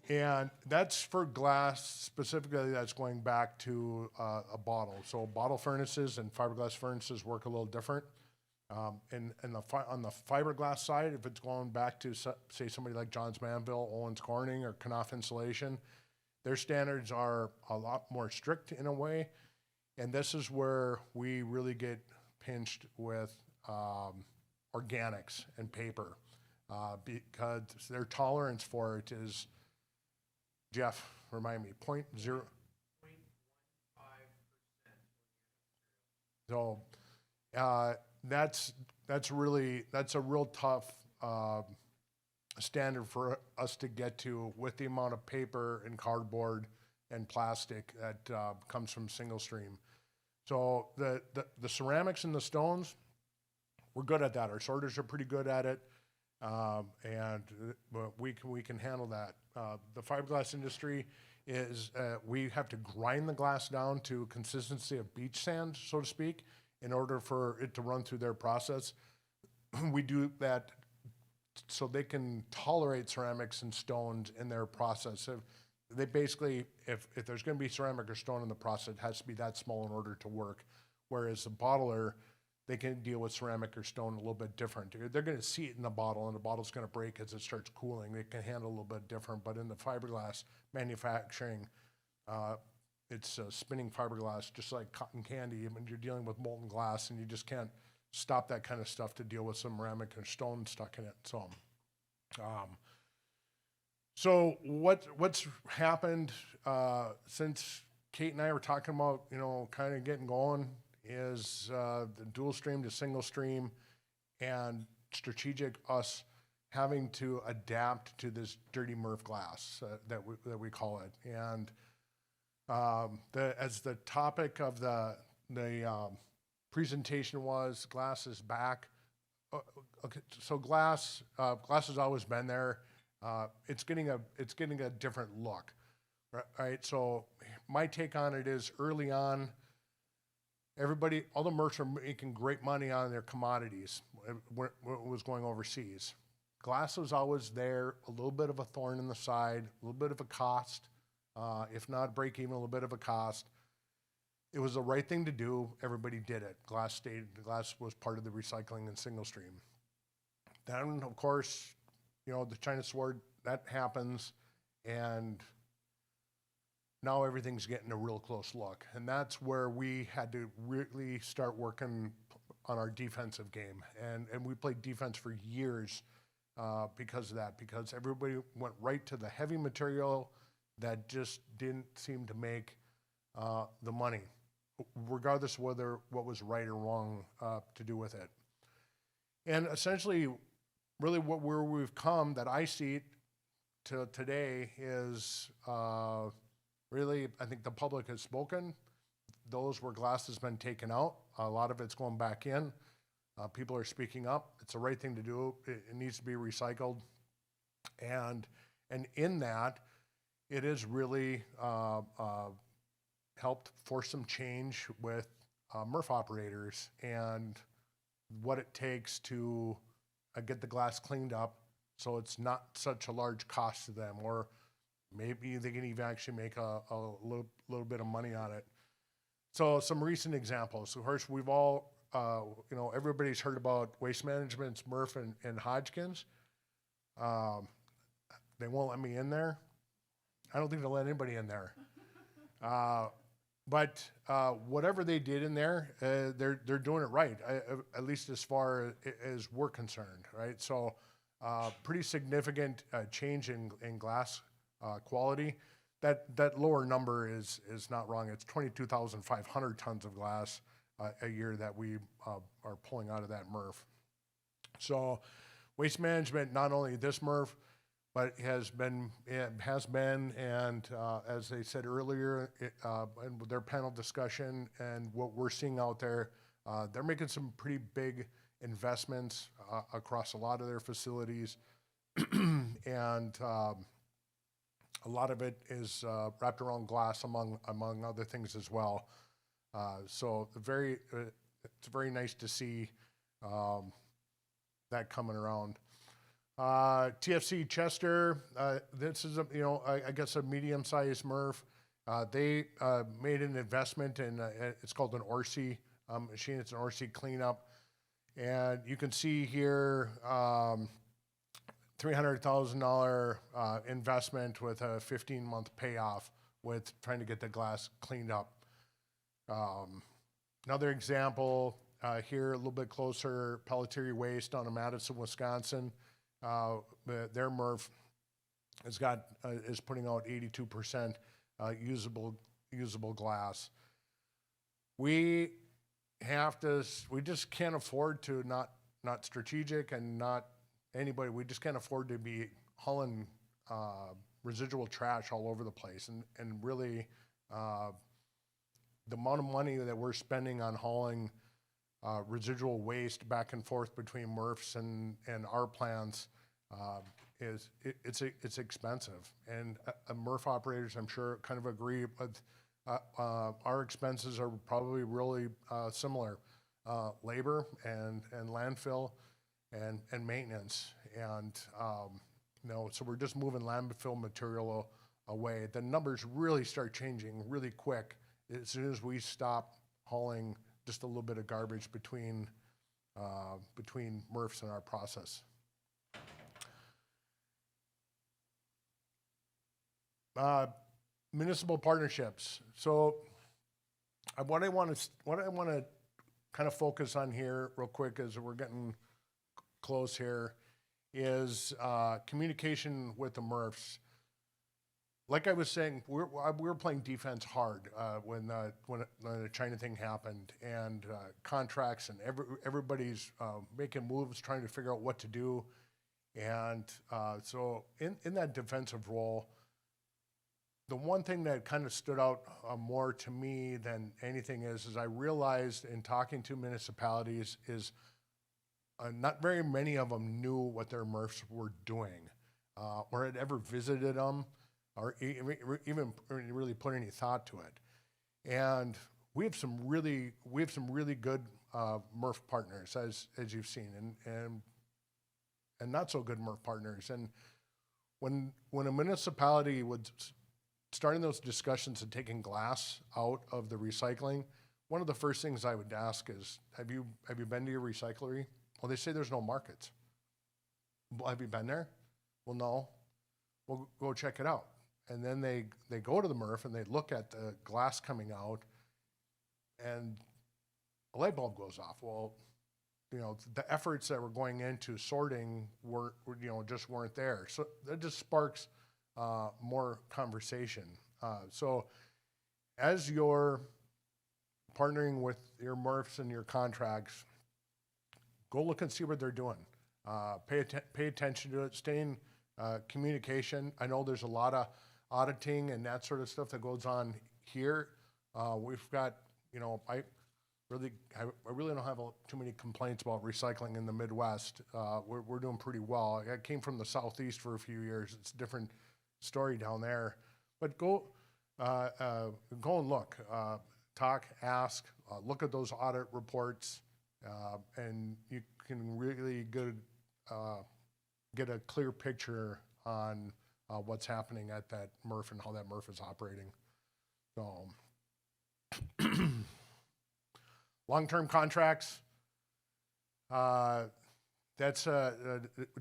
And that's for glass specifically. That's going back to a bottle. So bottle furnaces and fiberglass furnaces work a little different. On the fiberglass side, if it's going back to say somebody like Johns Manville, Owens Corning, or Knauf Insulation, their standards are a lot more strict in a way. And this is where we really get pinched with organics and paper, because their tolerance for it is, Jeff, remind me, 0.15%. So that's a real tough standard for us to get to, with the amount of paper and cardboard and plastic that comes from single stream. So the ceramics and the stones, we're good at that. Our sorters are pretty good at it, and we can handle that. The fiberglass industry is we have to grind the glass down to consistency of beach sand, so to speak, in order for it to run through their process. We do that so they can tolerate ceramics and stones in their process. So they basically, if there's going to be ceramic or stone in the process, it has to be that small in order to work. Whereas the bottler, they can deal with ceramic or stone a little bit different. They're going to see it in the bottle, and the bottle's going to break as it starts cooling. They can handle a little bit different. But in the fiberglass manufacturing, it's spinning fiberglass, just like cotton candy. I mean, you're dealing with molten glass, and you just can't stop that kind of stuff to deal with some ceramic or stone stuck in it. So what's happened since Kate and I were talking about, kind of getting going, is the dual stream to single stream, and strategic us having to adapt to this dirty MRF glass that we call it. And as the topic of the presentation was, glass is back. Okay, so glass has always been there. It's getting a different look, right? So my take on it is, early on, all the MRFs are making great money on their commodities when it was going overseas. Glass was always there, a little bit of a thorn in the side, a little bit of a cost, if not break even, a little bit of a cost. It was the right thing to do. Everybody did it. Glass was part of the recycling and single stream. Then, of course, the China sword, that happens, and now everything's getting a real close look. And that's where we had to really start working on our defensive game. And we played defense for years because of that, because everybody went right to the heavy material that just didn't seem to make the money, regardless of what was right or wrong to do with it. And essentially, really where we've come that I see to today is really, I think the public has spoken. Those where glass has been taken out, a lot of it's going back in. People are speaking up. It's the right thing to do. It needs to be recycled. And in that, it has really helped force some change with MRF operators and what it takes to get the glass cleaned up so it's not such a large cost to them, or maybe they can even actually make a little bit of money on it. So some recent examples. Of course, we've all, everybody's heard about Waste Management's MRF and Hodgkins. They won't let me in there. I don't think they'll let anybody in there. But whatever they did in there, they're doing it right, at least as far as we're concerned, right? So pretty significant change in glass quality. That lower number is not wrong. It's 22,500 tons of glass a year that we are pulling out of that MRF. So Waste Management, not only this MRF, but has been, and as they said earlier, in their panel discussion and what we're seeing out there, they're making some pretty big investments across a lot of their facilities, and a lot of it is wrapped around glass, among other things as well. So it's very nice to see that coming around. TFC Chester, this is I guess a medium-sized MRF. They made an investment in it's called an ORSI machine. It's an ORSI cleanup, and you can see here $300,000 investment with a 15-month payoff with trying to get the glass cleaned up. Another example here, a little bit closer, Pelletier Waste down in Madison, Wisconsin. Their MRF is putting out 82% usable glass. We just can't afford to not strategic and not anybody. We just can't afford to be hauling residual trash all over the place, and really the amount of money that we're spending on hauling residual waste back and forth between MRFs and our plants it's expensive, and MRF operators, I'm sure, kind of agree. But our expenses are probably really similar: labor and landfill and maintenance, and so we're just moving landfill material away. The numbers really start changing really quick as soon as we stop hauling just a little bit of garbage between MRFs and our process. Municipal partnerships. So what I want to kind of focus on here real quick, as we're getting close here, is communication with the MRFs. Like I was saying, we were playing defense hard when the China thing happened, and contracts, and everybody's making moves, trying to figure out what to do. And so in that defensive role, the one thing that kind of stood out more to me than anything is I realized in talking to municipalities is not very many of them knew what their MRFs were doing, or had ever visited them, or even really put any thought to it. And we have some really good MRF partners, as you've seen, and not so good MRF partners. And when a municipality would starting those discussions and taking glass out of the recycling, one of the first things I would ask is, have you been to your recyclery? Well, they say there's no markets. Well, have you been there? Well, no. Well, go check it out. And then they go to the MRF and they look at the glass coming out, and a light bulb goes off. Well, the efforts that were going into sorting just weren't there. So that just sparks more conversation. So as you're partnering with your MRFs and your contracts, go look and see what they're doing. Pay attention to it. Stay in communication. I know there's a lot of auditing and that sort of stuff that goes on here. We've got, I really don't have too many complaints about recycling in the Midwest. We're doing pretty well. I came from the Southeast for a few years. It's a different story down there. But go and look, talk, ask, look at those audit reports, and you can really get a clear picture on what's happening at that MRF and how that MRF is operating. So, long-term contracts. That's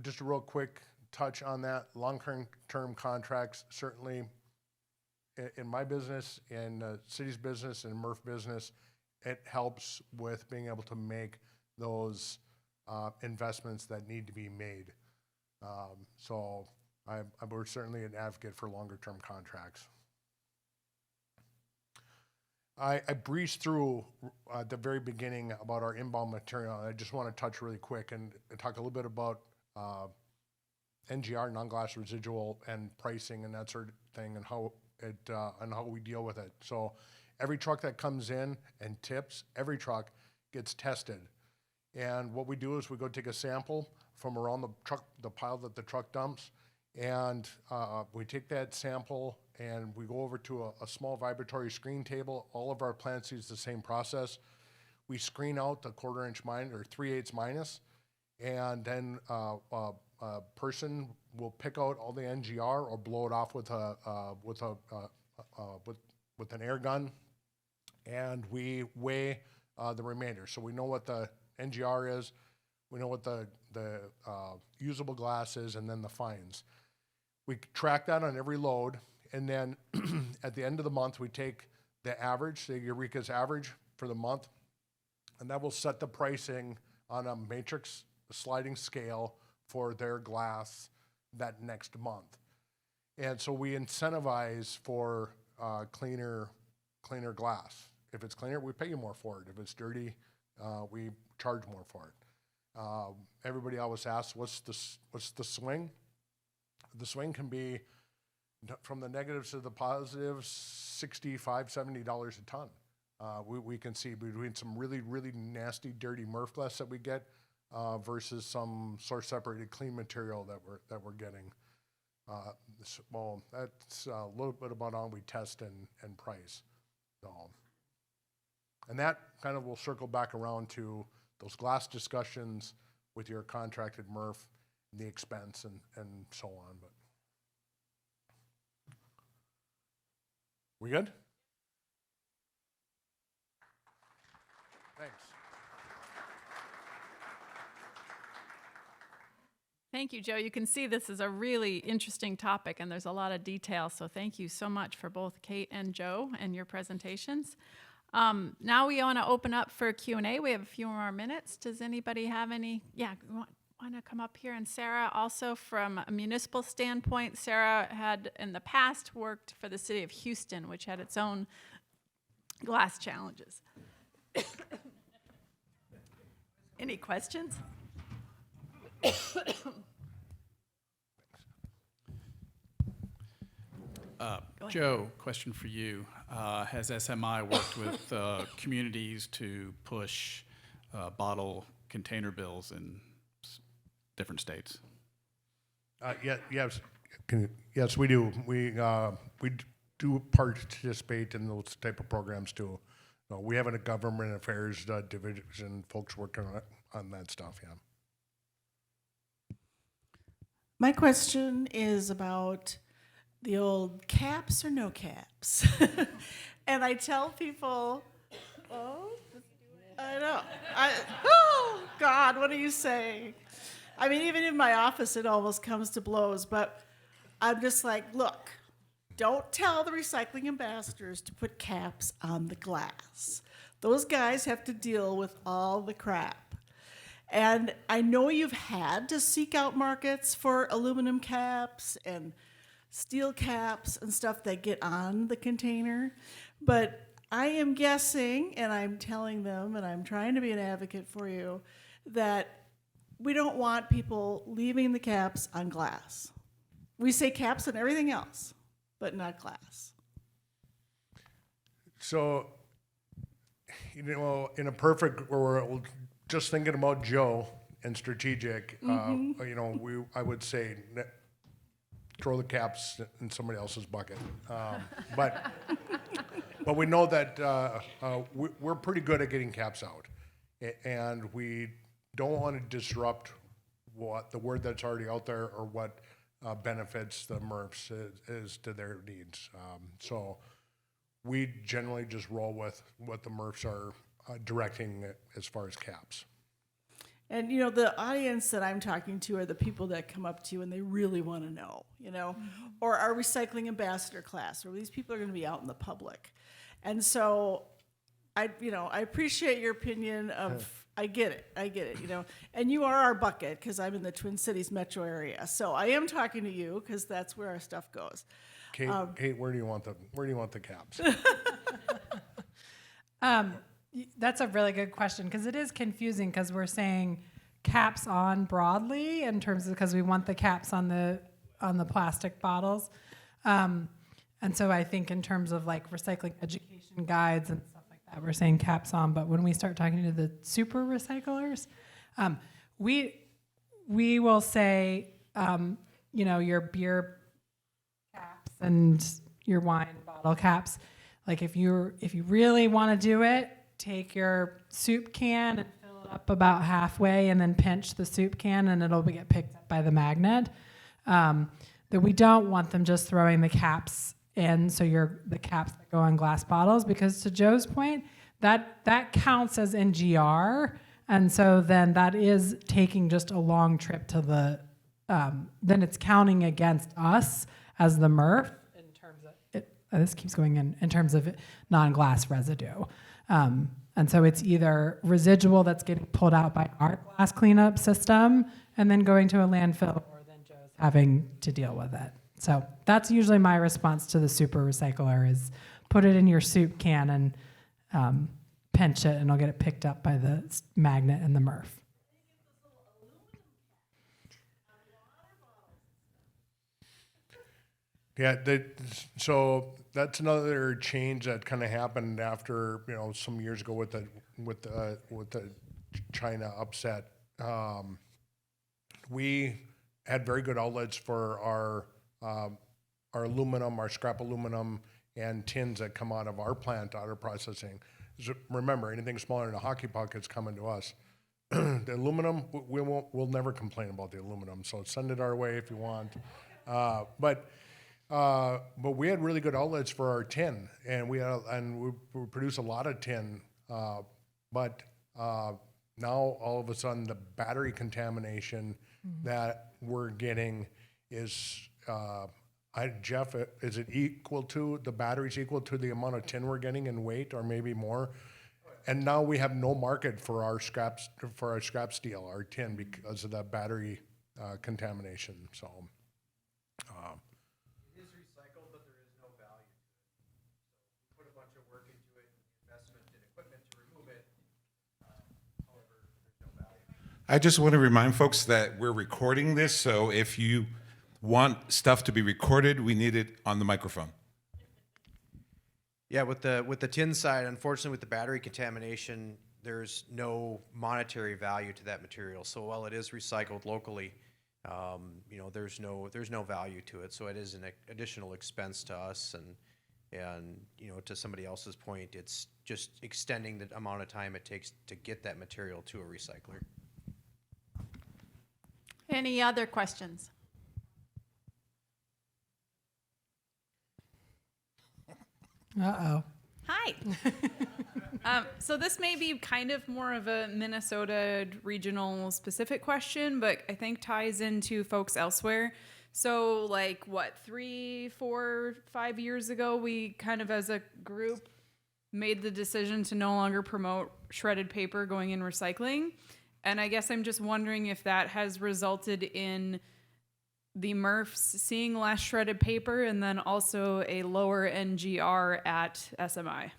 just a real quick touch on that. Long-term contracts, certainly in my business, in city's business, and MRF business, it helps with being able to make those investments that need to be made. So we're certainly an advocate for longer-term contracts. I breezed through at the very beginning about our inbound material. I just want to touch really quick and talk a little bit about NGR, non-glass residual, and pricing and that sort of thing, and how we deal with it. So every truck that comes in and tips, every truck gets tested. And what we do is we go take a sample from around the truck, the pile that the truck dumps, and we take that sample and we go over to a small vibratory screen table. All of our plants use the same process. We screen out the 1/4 inch minus or 3/8 minus, and then a person will pick out all the NGR or blow it off with an air gun, and we weigh the remainder. So we know what the NGR is, we know what the usable glass is, and then the fines. We track that on every load, and then at the end of the month, we take the average, the Eureka's average for the month, and that will set the pricing on a matrix sliding scale for their glass that next month. And so we incentivize for cleaner glass. If it's cleaner, we pay you more for it. If it's dirty, we charge more for it. Everybody always asks, what's the swing? The swing can be from the negatives to the positives, $65, $70 a ton. We can see between some really, really nasty, dirty MRF glass that we get versus some source separated clean material that we're getting. Well, that's a little bit about how we test and price. So, and that kind of will circle back around to those glass discussions with your contracted MRF, and the expense and so on. But we good? Thanks. Thank you, Joe. You can see this is a really interesting topic, and there's a lot of detail. So thank you so much for both Kate and Joe and your presentations. Now we want to open up for Q&A. We have a few more minutes. Does anybody have any? Yeah, want to come up here? And Sarah, also from a municipal standpoint, Sarah had in the past worked for the city of Houston, which had its own glass challenges. Any questions? Joe, question for you. Has SMI worked with communities to push bottle container bills in different states? Yes, yes, we do. We do participate in those type of programs too. We have a government affairs division, folks working on that stuff. Yeah. My question is about the old caps or no caps. And I tell people, oh, I know. Oh, God, what are you saying? I mean, even in my office, it almost comes to blows. But I'm just like, look, don't tell the recycling ambassadors to put caps on the glass. Those guys have to deal with all the crap. And I know you've had to seek out markets for aluminum caps and steel caps and stuff that get on the container. But I am guessing, and I'm telling them, and I'm trying to be an advocate for you, that we don't want people leaving the caps on glass. We say caps on everything else, but not glass. So, you know, in a perfect world, just thinking about Joe and strategic, you know, I would say throw the caps in somebody else's bucket. But we know that we're pretty good at getting caps out, and we don't want to disrupt what the word that's already out there or what benefits the MRFs is to their needs. So we generally just roll with what the MRFs are directing as far as caps. And, you know, the audience that I'm talking to are the people that come up to you and they really want to know, you know, or our recycling ambassador class, where these people are going to be out in the public. And so I appreciate your opinion of, I get it, you know, and you are our bucket because I'm in the Twin Cities metro area. So I am talking to you because that's where our stuff goes. Kate, where do you want the caps? That's a really good question because it is confusing because we're saying caps on broadly in terms of because we want the caps on the plastic bottles, and so I think in terms of like recycling education guides and stuff like that, we're saying caps on. But when we start talking to the super recyclers, we will say you know, your beer caps and your wine bottle caps. Like if you really want to do it, take your soup can and fill it up about halfway and then pinch the soup can and it'll get picked up by the magnet. That we don't want them just throwing the caps in, so the caps that go on glass bottles, because to Joe's point, that counts as NGR, and so then that is taking just a long trip to the, then it's counting against us as the MRF in terms of it. This keeps going in terms of non-glass residue. And so it's either residual that's getting pulled out by our glass cleanup system and then going to a landfill, or then Joe's having to deal with it. So that's usually my response to the super recycler is put it in your soup can and pinch it and I'll get it picked up by the magnet and the MRF. Yeah, so that's another change that kind of happened after, you know, some years ago with the China upset. We had very good outlets for our aluminum, our scrap aluminum, and tins that come out of our plant, out of processing. So remember, anything smaller than a hockey puck is coming to us. The aluminum, we'll never complain about the aluminum. So send it our way if you want. But we had really good outlets for our tin, and we produce a lot of tin. But now all of a sudden, the battery contamination that we're getting is, Jeff, is it equal to the batteries equal to the amount of tin we're getting in weight, or maybe more? And now we have no market for our scrap steel, our tin, because of that battery contamination. So. I just want to remind folks that we're recording this, so if you want stuff to be recorded, we need it on the microphone. Yeah, with the tin side, unfortunately, with the battery contamination, there's no monetary value to that material. So while it is recycled locally, you know, there's no value to it. So it is an additional expense to us, and you know, to somebody else's point, it's just extending the amount of time it takes to get that material to a recycler. Any other questions? Uh-oh. Hi. So this may be kind of more of a Minnesota regional specific question, but I think ties into folks elsewhere. So like 3, 4, 5 years ago, we kind of as a group made the decision to no longer promote shredded paper going in recycling. And I guess I'm just wondering if that has resulted in the MRFs seeing less shredded paper and then also a lower NGR at SMI?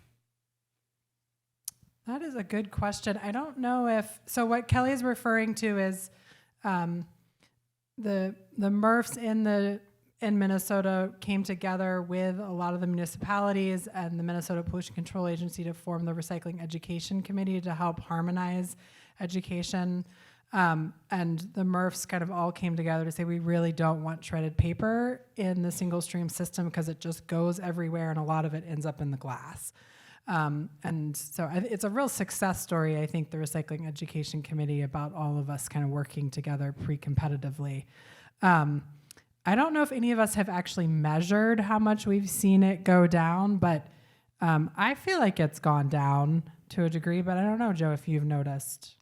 That is a good question. I don't know if, so what Kelly is referring to is the MRFs in Minnesota came together with a lot of the municipalities and the Minnesota Pollution Control Agency to form the Recycling Education Committee to help harmonize education. And the MRFs kind of all came together to say we really don't want shredded paper in the single stream system because it just goes everywhere and a lot of it ends up in the glass. And so it's a real success story, I think, the Recycling Education Committee, about all of us kind of working together pre-competitively. I don't know if any of us have actually measured how much we've seen it go down, but I feel like it's gone down to a degree, but I don't know, Joe, if you've noticed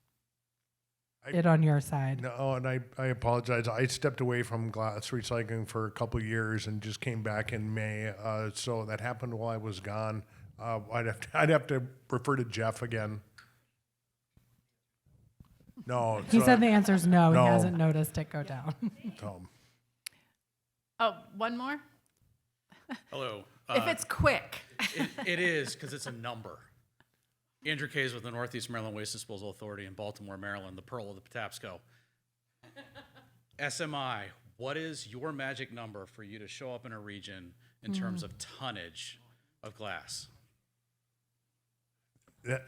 it on your side. No, and I apologize. I stepped away from glass recycling for a couple of years and just came back in May. So that happened while I was gone. I'd have to refer to Jeff again. No. He said the answer is no. No. He hasn't noticed it go down. So, Oh, one more? Hello. If it's quick. It is, because it's a number. Andrew Kays with the Northeast Maryland Waste Disposal Authority in Baltimore, Maryland, the pearl of the Patapsco. SMI, what is your magic number for you to show up in a region in terms of tonnage of glass?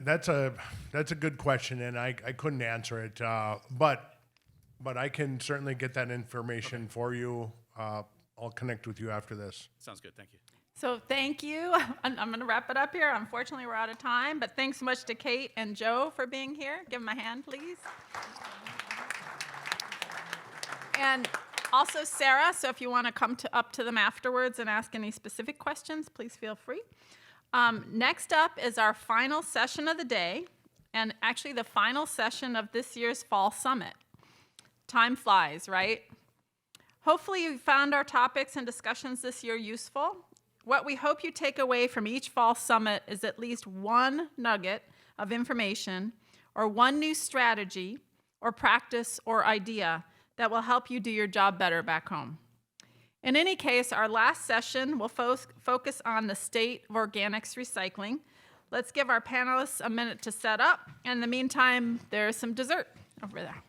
that's a good question, and I couldn't answer it. But I can certainly get that information for you. I'll connect with you after this. Sounds good, thank you. So thank you. I'm going to wrap it up here. Unfortunately, we're out of time, but thanks so much to Kate and Joe for being here. Give them a hand, please. And also Sarah, so if you want to come up to them afterwards and ask any specific questions, please feel free. Next up is our final session of the day, and actually the final session of this year's Fall Summit. Time flies, right? Hopefully you found our topics and discussions this year useful. What we hope you take away from each Fall Summit is at least one nugget of information or one new strategy or practice or idea that will help you do your job better back home. In any case, our last session will focus on the state of organics recycling. Let's give our panelists a minute to set up. In the meantime, there's some dessert over there.